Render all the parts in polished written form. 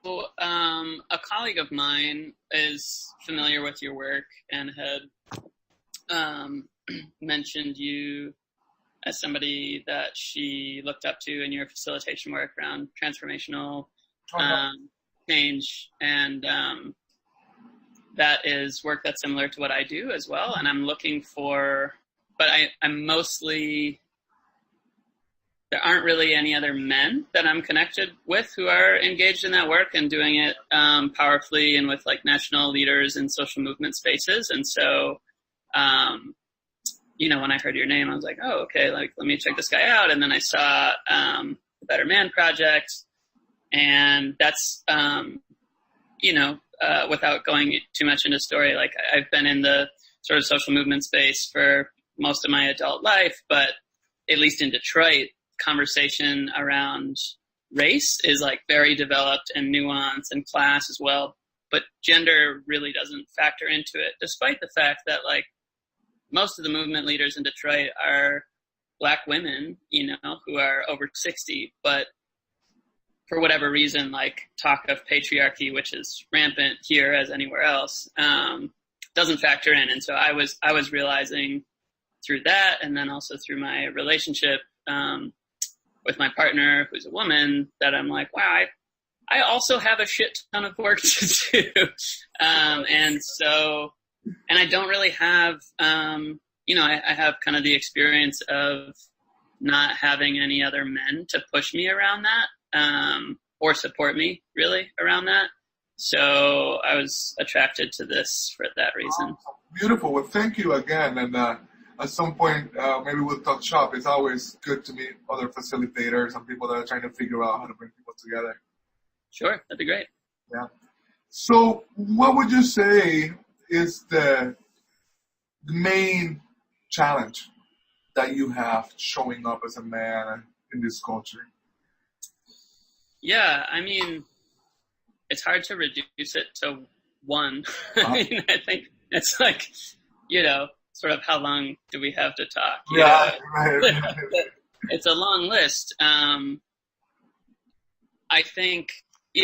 a colleague of mine is familiar with your work and had mentioned you as somebody that she looked up to in your facilitation work around transformational change. And that is work that's similar to what I do as well. And I'm looking for, but I'm mostly, there aren't really any other men that I'm connected with who are engaged in that work and doing it powerfully and with like national leaders in social movement spaces. And so, when I heard your name, I was like, oh, okay, like, let me check this guy out. And then I saw the Better Man Project, and that's, without going too much into story, like I've been in the sort of social movement space for most of my adult life, but at least in Detroit, conversation around race is like very developed and nuanced, and class as well. But gender really doesn't factor into it, despite the fact that like most of the movement leaders in Detroit are Black women, who are over 60, but for whatever reason, like talk of patriarchy, which is rampant here as anywhere else, doesn't factor in. And so I was realizing through that, and then also through my relationship with my partner, who's a woman, that I'm like, wow, I also have a shit ton of work to do. And I don't really have, I have kind of the experience of not having any other men to push me around that, or support me really around that. So I was attracted to this for that reason. Beautiful. Well, thank you again. And at some point, maybe we'll talk shop. It's always good to meet other facilitators and people that are trying to figure out how to bring people together. Sure, that'd be great. Yeah. So what would you say is the main challenge that you have showing up as a man in this culture? Yeah, I mean, it's hard to reduce it to one. I think it's like, sort of how long do we have to talk? Yeah, right. It's a long list. I think,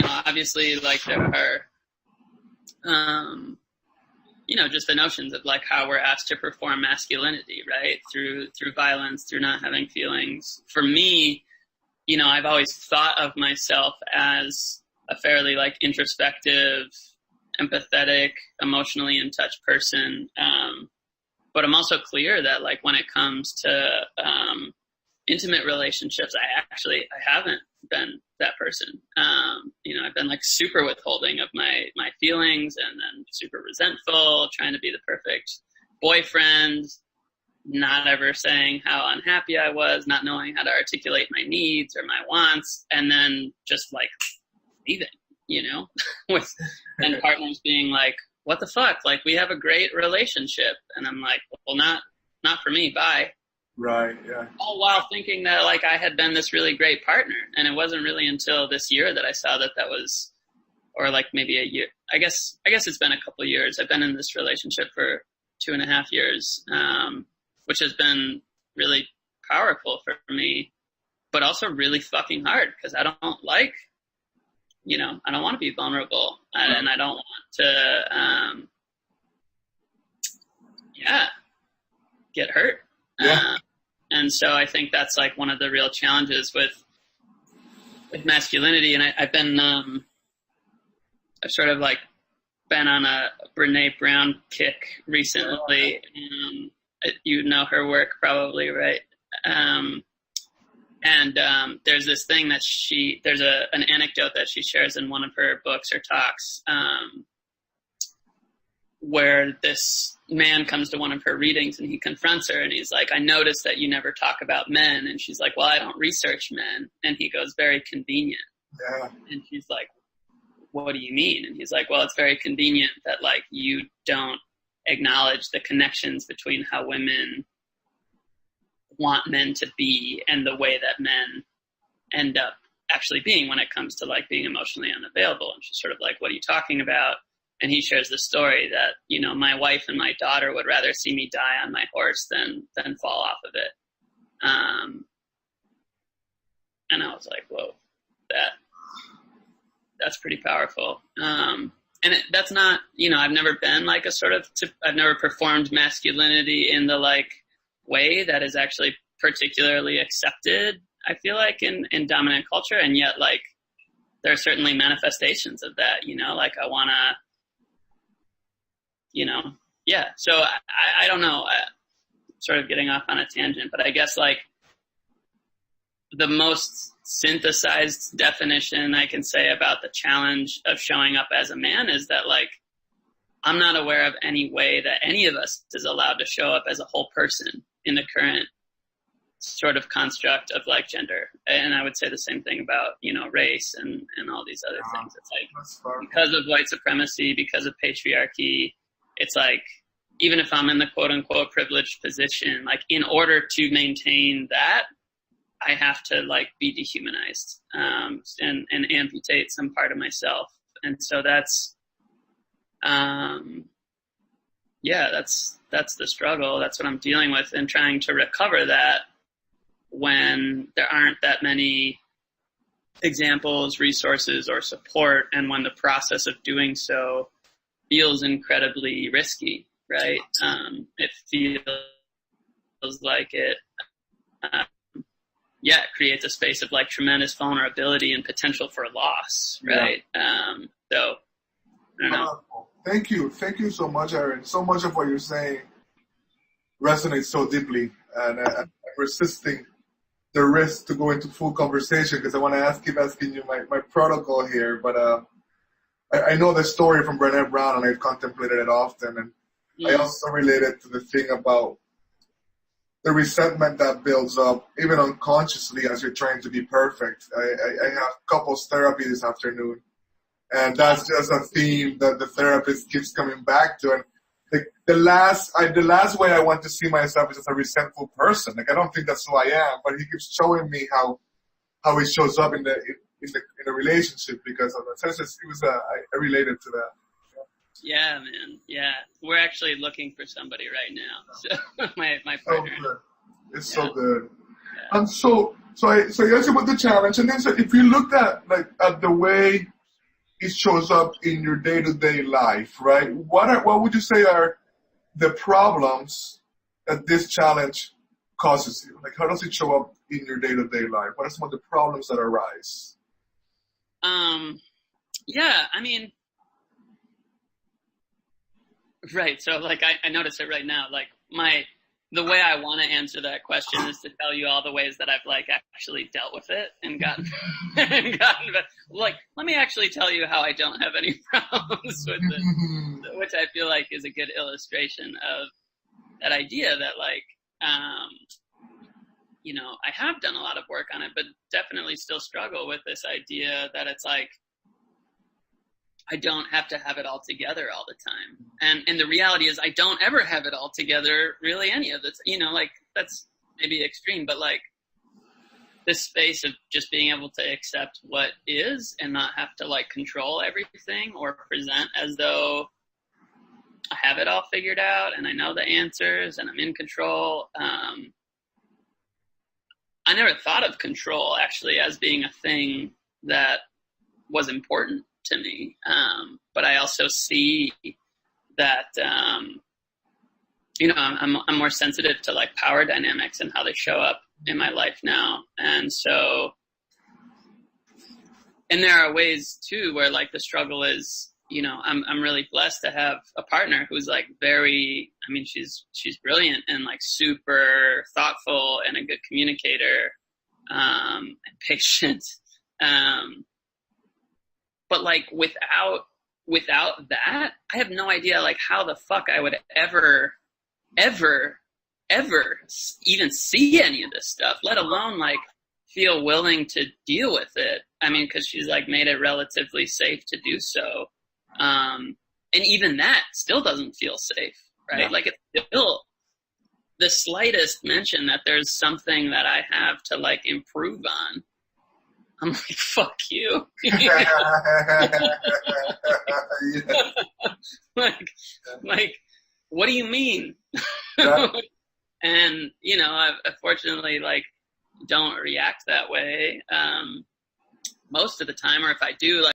obviously, like there are, just the notions of like how we're asked to perform masculinity, right? Through violence, through not having feelings. For me, I've always thought of myself as a fairly like introspective, empathetic, emotionally in touch person. But I'm also clear that like when it comes to intimate relationships, I haven't been that person. I've been like super withholding of my feelings, and then super resentful, trying to be the perfect boyfriend, not ever saying how unhappy I was, not knowing how to articulate my needs or my wants, and then just like leaving, and partners being like, what the fuck? Like, we have a great relationship. And I'm like, well, not for me. Bye. Right. Yeah. All while thinking that like I had been this really great partner. And it wasn't really until this year that I saw that was, or like maybe a year. I guess it's been a couple of years. I've been in this relationship for 2.5 years, which has been really powerful for me, but also really fucking hard because I don't like, I don't want to be vulnerable, and I don't want to, get hurt. Yeah. And so I think that's like one of the real challenges with masculinity. And I've been, I've sort of like been on a Brene Brown kick recently. You know her work probably, right? And there's this thing that there's an anecdote that she shares in one of her books or talks, where this man comes to one of her readings and he confronts her and he's like, I noticed that you never talk about men. And she's like, well, I don't research men. And he goes, very convenient. Yeah. And she's like, what do you mean? And he's like, well, it's very convenient that like you don't acknowledge the connections between how women want men to be and the way that men end up actually being when it comes to like being emotionally unavailable. And she's sort of like, what are you talking about? And he shares the story that, my wife and my daughter would rather see me die on my horse than fall off of it. And I was like, whoa, that's pretty powerful. And that's not, I've never been like I've never performed masculinity in the like way that is actually particularly accepted, I feel like, in dominant culture. And yet, like, there are certainly manifestations of that, like I want to, yeah. So I don't know, sort of getting off on a tangent, but I guess like the most synthesized definition I can say about the challenge of showing up as a man is that, like, I'm not aware of any way that any of us is allowed to show up as a whole person in the current sort of construct of like gender. And I would say the same thing about, race and all these other things. It's like, because of white supremacy, because of patriarchy, it's like, even if I'm in the quote unquote privileged position, like, in order to maintain that, I have to like be dehumanized, and amputate some part of myself. And so that's the struggle. That's what I'm dealing with, and trying to recover that when there aren't that many examples, resources, or support, and when the process of doing so feels incredibly risky, right? It feels like it, it creates a space of like tremendous vulnerability and potential for loss, right? Yeah. So, I don't know. Thank you so much, Aaron. So much of what you're saying resonates so deeply, and I'm resisting the risk to go into full conversation because I want to keep asking you my protocol here. But I know the story from Brené Brown, and I've contemplated it often, and I also related to the thing about the resentment that builds up, even unconsciously, as you're trying to be perfect. I have couples therapy this afternoon, and that's just a theme that the therapist keeps coming back to. And the last way I want to see myself is as a resentful person. Like, I don't think that's who I am, but he keeps showing me how it shows up in the relationship because of that. So I related to that. Yeah, man. Yeah, we're actually looking for somebody right now. So my partner. So good. It's so good. Yeah. And so you asked about the challenge, and then so if you looked at the way it shows up in your day-to-day life, right? What would you say are the problems that this challenge causes you? Like, how does it show up in your day-to-day life? What are some of the problems that arise? Yeah, I mean. Right. So like I notice it right now, like the way I want to answer that question is to tell you all the ways that I've like actually dealt with it and gotten like, let me actually tell you how I don't have any problems with it, which I feel like is a good illustration of that idea that like, I have done a lot of work on it, but definitely still struggle with this idea that it's like, I don't have to have it all together all the time. And the reality is I don't ever have it all together, really, any of this. Like, that's maybe extreme, but like this space of just being able to accept what is and not have to like control everything or present as though I have it all figured out and I know the answers and I'm in control. I never thought of control actually as being a thing that was important to me. But I also see that, I'm more sensitive to like power dynamics and how they show up in my life now. And so, and there are ways too, where like the struggle is, I'm really blessed to have a partner who's like she's brilliant and like super thoughtful and a good communicator, and patient. But like without that, I have no idea like how the fuck I would ever even see any of this stuff, let alone like feel willing to deal with it. I mean, cause she's like made it relatively safe to do so. And even that still doesn't feel safe, right? Yeah. Like it's still the slightest mention that there's something that I have to like improve on. I'm like, fuck you. like, what do you mean? Yeah. And, I fortunately like don't react that way most of the time, or if I do, like,